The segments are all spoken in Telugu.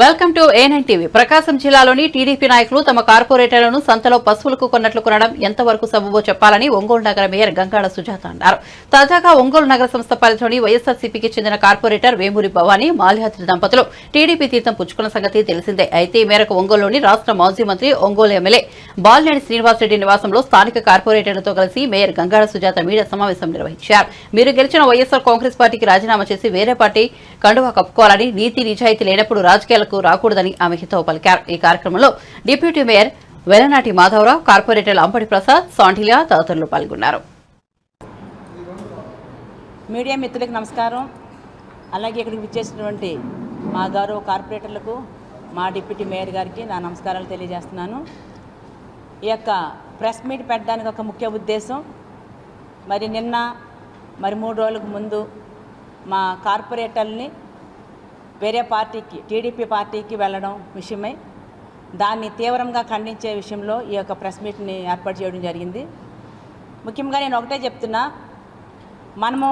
Welcome to A9 TV. ప్రకాశం జిల్లాలోని టీడీపీ నాయకులు తమ కార్పొరేటర్లను సంతలో పశువులకు కొన్నట్లు కొనడం ఎంతవరకు సబబో చెప్పాలని ఒంగోలు నగర మేయర్ గంగాడ సుజాత అన్నారు. తాజాగా ఒంగోలు నగర సంస్థ పరిధిలోని వైఎస్ఆర్సీపీకి చెందిన కార్పొరేటర్ వేమూరి భవానీ మాల్యాద్రి దంపతులు టీడీపీ తీర్థం పుచ్చుకున్న సంగతి తెలిసిందే. అయితే ఈ మేరకు ఒంగోలులోని రాష్ట్ర మాజీ మంత్రి ఒంగోలు ఎమ్మెల్యే బాలినేని శ్రీనివాసరెడ్డి నివాసంలో స్థానిక కార్పొరేటర్లతో కలిసి మేయర్ గంగాడ సుజాత మీడియా సమావేశం నిర్వహించారు. మీరు గెలిచిన వైఎస్ఆర్ కాంగ్రెస్ పార్టీకి రాజీనామా చేసి వేరే పార్టీ కండువా కప్పుకోవాలని, నీతి నిజాయితీ లేనప్పుడు రాజకీయాలకు రాకూడదని ఆమె హితవు పలికారు. ఈ కార్యక్రమంలో డిప్యూటీ మేయర్ వెలనాటి మాధవరావు, కార్పొరేటర్ అంబటి ప్రసాద్, సాంటిలియా తదితరులు పాల్గొన్నారు. మీడియా మిత్రులకు నమస్కారం. అలాగే ఇక్కడికి విచ్చేసినటువంటి మా గౌరవ కార్పొరేటర్లకు, మా డిప్యూటీ మేయర్ గారికి నా నమస్కారాలు తెలియజేస్తున్నాను. ఈ యొక్క ప్రెస్ మీట్ పెట్టడానికి ఒక ముఖ్య ఉద్దేశం, నిన్న 3 రోజులకు ముందు మా కార్పొరేటర్ని వేరే పార్టీకి, టీడీపీ పార్టీకి వెళ్ళడం విషయమై దాన్ని తీవ్రంగా ఖండించే విషయంలో ఈ యొక్క ప్రెస్ మీట్ని ఏర్పాటు చేయడం జరిగింది. ముఖ్యంగా నేను ఒకటే చెప్తున్నా, మనము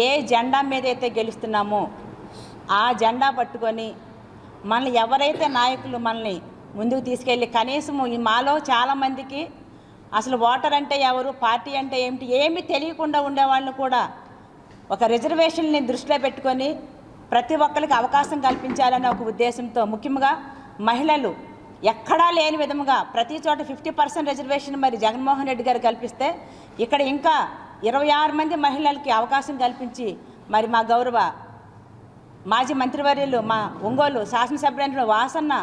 ఏ జెండా మీద అయితే గెలుస్తున్నామో ఆ జెండా పట్టుకొని మనల్ని ఎవరైతే నాయకులు మనల్ని ముందుకు తీసుకెళ్ళి, కనీసము ఈ మాలో చాలామందికి అసలు ఓటర్ అంటే ఎవరు, పార్టీ అంటే ఏమిటి ఏమీ తెలియకుండా ఉండేవాళ్ళని కూడా ఒక రిజర్వేషన్ని దృష్టిలో పెట్టుకొని ప్రతి ఒక్కరికి అవకాశం కల్పించాలనే ఒక ఉద్దేశంతో, ముఖ్యంగా మహిళలు ఎక్కడా లేని విధముగా ప్రతి చోట 50% రిజర్వేషన్ జగన్మోహన్ రెడ్డి గారు కల్పిస్తే, ఇక్కడ ఇంకా 26 మంది మహిళలకి అవకాశం కల్పించి మా గౌరవ మాజీ మంత్రివర్యులు, మా ఒంగోలు శాసనసభ్యులైన వాసన్న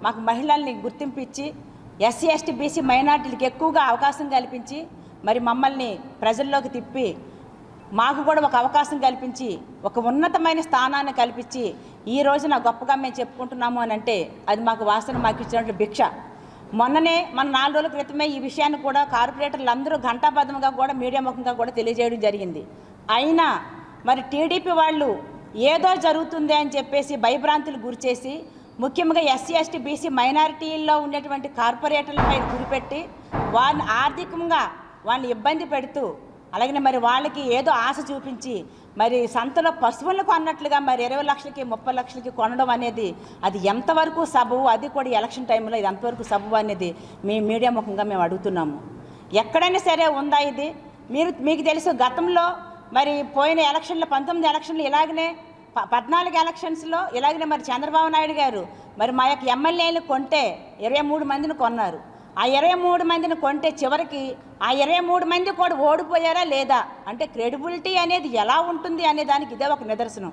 మాకు మహిళల్ని గుర్తింపు ఇచ్చి ఎస్సీ ఎస్టీ బీసీ మైనార్టీలకు ఎక్కువగా అవకాశం కల్పించి మమ్మల్ని ప్రజల్లోకి తిప్పి మాకు కూడా ఒక అవకాశం కల్పించి ఒక ఉన్నతమైన స్థానాన్ని కల్పించి ఈ రోజున గొప్పగా మేము చెప్పుకుంటున్నాము అని అంటే అది మాకు వాసన, మాకు ఇచ్చినట్లు భిక్ష. మొన్ననే 4 రోజుల క్రితమే ఈ విషయాన్ని కూడా కార్పొరేటర్లు అందరూ ఘంటాబద్ధంగా కూడా మీడియా ముఖంగా కూడా తెలియజేయడం జరిగింది. అయినా టీడీపీ వాళ్ళు ఏదో జరుగుతుంది అని చెప్పేసి భయభ్రాంతులు గురిచేసి, ముఖ్యంగా ఎస్సీ ఎస్టీ బీసీ మైనారిటీల్లో ఉన్నటువంటి కార్పొరేటర్లపై గురిపెట్టి వారిని ఆర్థికంగా వాళ్ళని ఇబ్బంది పెడుతూ, అలాగే వాళ్ళకి ఏదో ఆశ చూపించి సంతలో పశువులను కొన్నట్లుగా 20 లక్షలకి 30 లక్షలకి కొనడం అనేది అది ఎంతవరకు సబబు, అది కూడా ఎలక్షన్ టైంలో ఇది ఎంతవరకు సబబు అనేది మీ మీడియా ముఖంగా మేము అడుగుతున్నాము. ఎక్కడైనా సరే ఉందా ఇది? మీకు తెలుసు, గతంలో పోయిన ఎలక్షన్లో 19 ఎలక్షన్లు ఇలాగనే 14 ఎలక్షన్స్లో ఇలాగనే చంద్రబాబు నాయుడు గారు మా యొక్క ఎమ్మెల్యేలు కొంటే 23 మందిని కొన్నారు. ఆ 23 మందిని కొంటే చివరికి ఆ 23 మంది కూడా ఓడిపోయారా లేదా అంటే క్రెడిబిలిటీ అనేది ఎలా ఉంటుంది అనే దానికి ఇదే ఒక నిదర్శనం.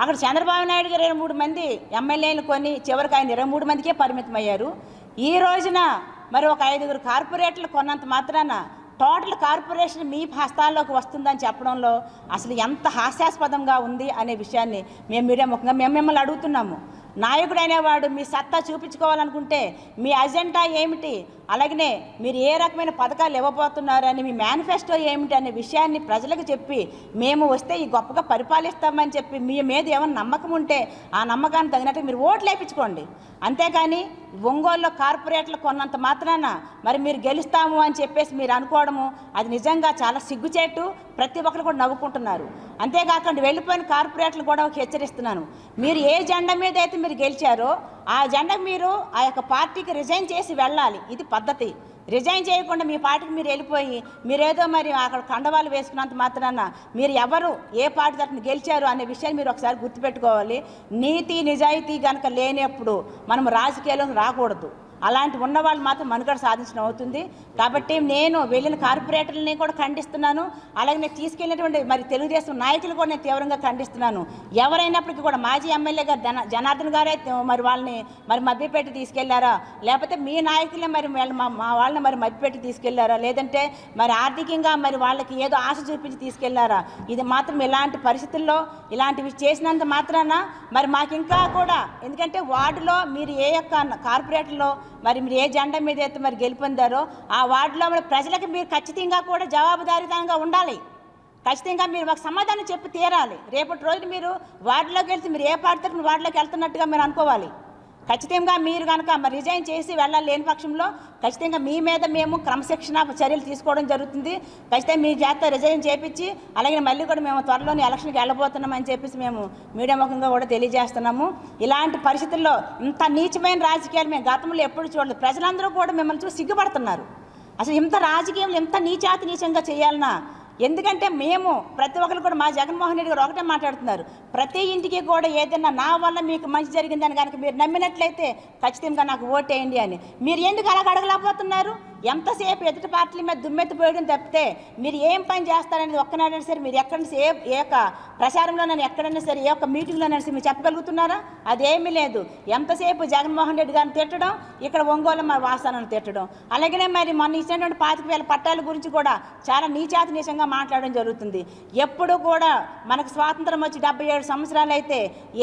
అక్కడ చంద్రబాబు నాయుడు గారు 23 మంది ఎమ్మెల్యేలు కొని చివరికి ఆయన 23 మందికే పరిమితం అయ్యారు. ఈ రోజున ఒక 5 కార్పొరేటర్లు కొన్నంత మాత్రాన టోటల్ కార్పొరేషన్ మీ హస్తాల్లోకి వస్తుందని చెప్పడంలో అసలు ఎంత హాస్యాస్పదంగా ఉంది అనే విషయాన్ని మేము మీడియా ముఖంగా మిమ్మల్ని అడుగుతున్నాము. నాయకుడు అనేవాడు మీ సత్తా చూపించుకోవాలనుకుంటే మీ అజెండా ఏమిటి, అలాగనే మీరు ఏ రకమైన పథకాలు ఇవ్వబోతున్నారు అని, మీ మేనిఫెస్టో ఏమిటి అనే విషయాన్ని ప్రజలకు చెప్పి మేము వస్తే ఈ గొప్పగా పరిపాలిస్తామని చెప్పి మీ మీద ఏమైనా నమ్మకం ఉంటే ఆ నమ్మకాన్ని తగినట్టు మీరు ఓట్లు వేయించుకోండి. అంతేకాని ఒంగోలులో కార్పొరేట్లు కొన్నంత మాత్రాన మీరు గెలుస్తాము అని చెప్పేసి మీరు అనుకోవడము అది నిజంగా చాలా సిగ్గుచేటు. ప్రతి ఒక్కరు కూడా నవ్వుకుంటున్నారు. అంతేకాకుండా వెళ్ళిపోయిన కార్పొరేట్లు కూడా ఒక హెచ్చరిస్తున్నాను, మీరు ఏ జెండా మీద అయితే మీరు గెలిచారో ఆ జెండా మీరు ఆ యొక్క పార్టీకి రిజైన్ చేసి వెళ్ళాలి. ఇది పద్ధతి. రిజైన్ చేయకుండా మీ పార్టీకి మీరు వెళ్ళిపోయి మీరేదో అక్కడ కండవాలు వేసుకున్నంత మాత్రాన మీరు ఎవరు ఏ పార్టీ తరఫున గెలిచారు అనే విషయాన్ని మీరు ఒకసారి గుర్తుపెట్టుకోవాలి. నీతి నిజాయితీ కనుక లేనప్పుడు మనం రాజకీయాల్లోకి రాకూడదు. అలాంటి ఉన్నవాళ్ళు మాత్రం మనుగడ సాధించడం అవుతుంది. కాబట్టి నేను వెళ్ళిన కార్పొరేటర్లని కూడా ఖండిస్తున్నాను. అలాగే నేను తీసుకెళ్ళినటువంటి తెలుగుదేశం నాయకులు కూడా నేను తీవ్రంగా ఖండిస్తున్నాను. ఎవరైనప్పటికీ కూడా మాజీ ఎమ్మెల్యే గారు జనార్దన్ గారే వాళ్ళని మభ్యపెట్టి తీసుకెళ్లారా, లేకపోతే మీ నాయకులే మా వాళ్ళని మభ్యపెట్టి తీసుకెళ్లారా, లేదంటే ఆర్థికంగా వాళ్ళకి ఏదో ఆశ చూపించి తీసుకెళ్లారా? ఇది మాత్రం ఇలాంటి పరిస్థితుల్లో ఇలాంటివి చేసినంత మాత్రాన మాకు ఇంకా కూడా, ఎందుకంటే వార్డులో మీరు ఏ యొక్క కార్పొరేటర్లో మీరు ఏ జెండా మీద అయితే గెలుపొందారో ఆ వార్డులో ప్రజలకు మీరు ఖచ్చితంగా కూడా జవాబుదారీతనంగా ఉండాలి. ఖచ్చితంగా మీరు మాకు సమాధానం చెప్పి తీరాలి. రేపటి రోజు మీరు వార్డులోకి వెళ్తే మీరు ఏ పార్టీ తరఫున వార్డులోకి వెళ్తున్నట్టుగా మీరు అనుకోవాలి. ఖచ్చితంగా మీరు కనుక మరి రిజైన్ చేసి వెళ్ళాలి లేని పక్షంలో ఖచ్చితంగా మీ మీద మేము క్రమశిక్షణ చర్యలు తీసుకోవడం జరుగుతుంది. ఖచ్చితంగా మీ చేత రిజైన్ చేపించి అలాగే మళ్ళీ కూడా మేము త్వరలోని ఎలక్షన్కి వెళ్ళబోతున్నామని చెప్పేసి మేము మీడియా ముఖంగా కూడా తెలియజేస్తున్నాము. ఇలాంటి పరిస్థితుల్లో ఇంత నీచమైన రాజకీయాలు మేము గతంలో ఎప్పుడు చూడలేదు. ప్రజలందరూ కూడా మిమ్మల్ని చూసి సిగ్గుపడుతున్నారు. అసలు ఇంత రాజకీయంలో ఇంత నీచాతి నీచంగా చేయాలన్నా? ఎందుకంటే మేము ప్రతి ఒక్కరు కూడా మా జగన్మోహన్ రెడ్డి గారు ఒకటే మాట్లాడుతున్నారు, ప్రతి ఇంటికి కూడా ఏదైనా నా వల్ల మీకు మంచి జరిగిందని కనుక మీరు నమ్మినట్లయితే ఖచ్చితంగా నాకు ఓటేయండి అని. మీరు ఎందుకు అలా అడగలేకపోతున్నారు? ఎంతసేపు ఎదుటి పార్టీల మీద దుమ్మెత్తిపోయడం తప్పితే మీరు ఏం పని చేస్తారనేది ఒక్కనైనా సరే మీరు ఎక్కడైనా సరే ఏ యొక్క ప్రచారంలోనైనా ఎక్కడైనా సరే ఏ ఒక్క మీటింగ్లోనైనా సరే మీరు చెప్పగలుగుతున్నారా? అదేమీ లేదు. ఎంతసేపు జగన్మోహన్ రెడ్డి గారిని తిట్టడం, ఇక్కడ ఒంగోలు మా వాసనను తిట్టడం. అలాగనే మరి మొన్న ఇచ్చినటువంటి 25,000 పట్టాల గురించి కూడా చాలా నీచాతి నీచంగా మాట్లాడడం జరుగుతుంది. ఎప్పుడు కూడా మనకు స్వాతంత్రం వచ్చి 77 సంవత్సరాలు అయితే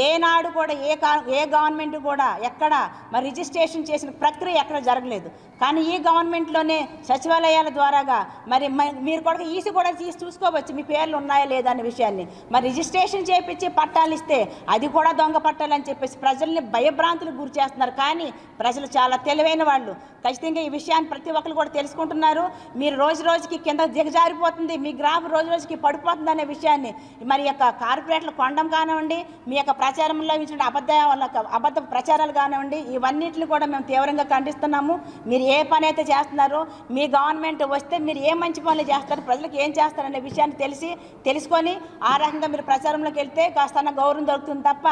ఏనాడు కూడా ఏ గవర్నమెంట్ కూడా ఎక్కడ మరి రిజిస్ట్రేషన్ చేసిన ప్రక్రియ ఎక్కడ జరగలేదు. కానీ ఈ గవర్నమెంట్లోనే సచివాలయాల ద్వారాగా మరి మీరు కూడా ఈసీ కూడా తీసి చూసుకోవచ్చు మీ పేర్లు ఉన్నాయా లేదా అనే విషయాన్ని. మరి రిజిస్ట్రేషన్ చేయించి పట్టాలు ఇస్తే అది కూడా దొంగ పట్టాలు అని చెప్పేసి ప్రజల్ని భయభ్రాంతులకు గురి చేస్తున్నారు. కానీ ప్రజలు చాలా తెలివైన వాళ్ళు. ఖచ్చితంగా ఈ విషయాన్ని ప్రతి ఒక్కరు కూడా తెలుసుకుంటున్నారు. మీరు రోజు రోజుకి కింద దిగజారిపోతుంది, మీ గ్రాఫ్ రోజు రోజుకి పడిపోతుంది అనే విషయాన్ని మరి యొక్క కార్పొరేట్లు కొండం కానివ్వండి, మీ యొక్క ప్రచారంలో ఇచ్చిన అబద్ధ ప్రచారాలు కానివ్వండి, ఇవన్నిటిని కూడా మేము తీవ్రంగా ఖండిస్తున్నాము. మీరు ఏ పని అయితే చేస్తున్నారో మీ గవర్నమెంట్ వస్తే మీరు ఏ మంచి పనులు చేస్తారు, ప్రజలకు ఏం చేస్తారనే విషయాన్ని తెలుసుకొని ఆ రకంగా మీరు ప్రచారంలోకి వెళ్తే కాస్త గౌరవం దొరుకుతుంది తప్ప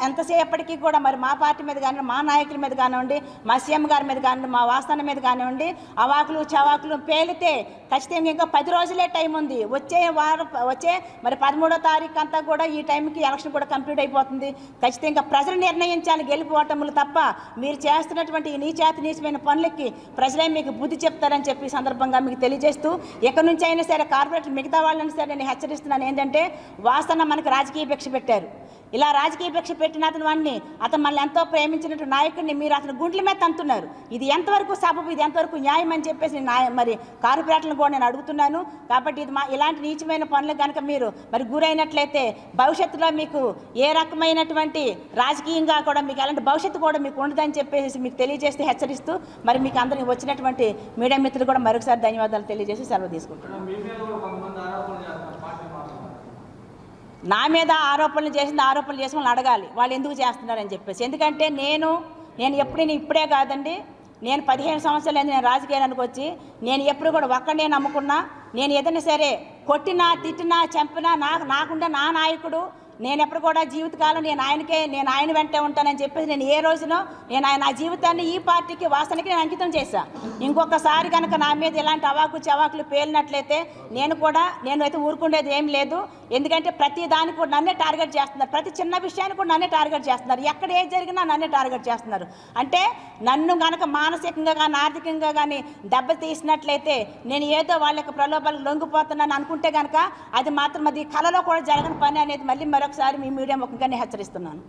ఎంతసేపటికి కూడా మరి మా పార్టీ మీద కానివ్వండి, మా నాయకుల మీద కానివ్వండి, మా సీఎం గారి మీద కానివ్వండి, మా వాస్తవం మీద కానివ్వండి అవాకులు చవాకులు పేలితే ఖచ్చితంగా ఇంకా 10 రోజులే టైం ఉంది. వచ్చే మరి 13వ తారీఖు అంతా కూడా ఈ టైంకి ఎలక్షన్ కూడా కంప్లీట్ అయిపోతుంది. ఖచ్చితంగా ప్రజలు నిర్ణయించాలి గెలుపోవటములు తప్ప మీరు చేస్తున్నటువంటి ఈ నీచమైన పనులకి ప్రజలే మీకు బుద్ధి చెప్తారని చెప్పి సందర్భంగా మీకు తెలియజేస్తూ ఎక్కడి నుంచి అయినా సరే కార్పొరేటర్ మిగతా వాళ్ళని సరే నేను హెచ్చరిస్తున్నాను. ఏంటంటే వాసన మనకు రాజకీయ భిక్ష పెట్టారు. ఇలా రాజకీయ భిక్ష పెట్టిన అతను మళ్ళీ ఎంతో ప్రేమించినట్టు నాయకుడిని మీరు అతను గుంట్ల మీద తంతున్నారు. ఇది ఎంతవరకు సబబు, ఇది ఎంతవరకు న్యాయం అని చెప్పేసి మరి కార్పొరేటర్లను కూడా నేను అడుగుతున్నాను. కాబట్టి ఇది ఇలాంటి నీచమైన పనులు కనుక మీరు మరి గురైనట్లయితే భవిష్యత్తులో మీకు ఏ రకమైనటువంటి రాజకీయంగా కూడా మీకు ఎలాంటి భవిష్యత్తు కూడా మీకు ఉండదని చెప్పేసి మీకు తెలియజేస్తూ హెచ్చరిస్తూ మరి మీకు అందరికి వచ్చినటువంటి మీడియా మిత్రులు కూడా మరొకసారి ధన్యవాదాలు తెలియజేసి సెలవు తీసుకుంటున్నాను. నా మీద ఆరోపణలు చేసి వాళ్ళని అడగాలి వాళ్ళు ఎందుకు చేస్తున్నారని చెప్పేసి. ఎందుకంటే నేను ఇప్పుడే కాదండి, నేను 15 సంవత్సరాలు నేను రాజకీయాలకు వచ్చి నేను ఎప్పుడు కూడా ఒక్కడే నమ్ముకున్నా. నేను ఏదైనా సరే కొట్టినా తిట్టినా చంపినా నాకుండా నా నాయకుడు నేను ఎప్పుడు కూడా జీవితకాలం నేను ఆయన వెంటే ఉంటానని చెప్పేసి నేను ఏ రోజునో నా జీవితాన్ని ఈ పార్టీకి వాసనకి నేను అంకితం చేశాను. ఇంకొకసారి కనుక నా మీద ఇలాంటి చవాకులు పేలినట్లయితే నేనైతే ఊరుకుండేది ఏం లేదు. ఎందుకంటే ప్రతి దానికి కూడా నన్నే టార్గెట్ చేస్తున్నారు, ప్రతి చిన్న విషయాన్ని కూడా నన్నే టార్గెట్ చేస్తున్నారు. ఎక్కడ ఏది జరిగినా నన్నే టార్గెట్ చేస్తున్నారు. అంటే నన్ను కనుక మానసికంగా కానీ ఆర్థికంగా కానీ దెబ్బతీసినట్లయితే నేను ఏదో వాళ్ళ యొక్క ప్రలోభాలకు లొంగిపోతున్నాను అనుకుంటే కనుక అది మాత్రం అది కళలో కూడా జరగని పని అనేది మళ్ళీ మరొకసారి మీ మీడియా ముఖంగానే హెచ్చరిస్తున్నాను.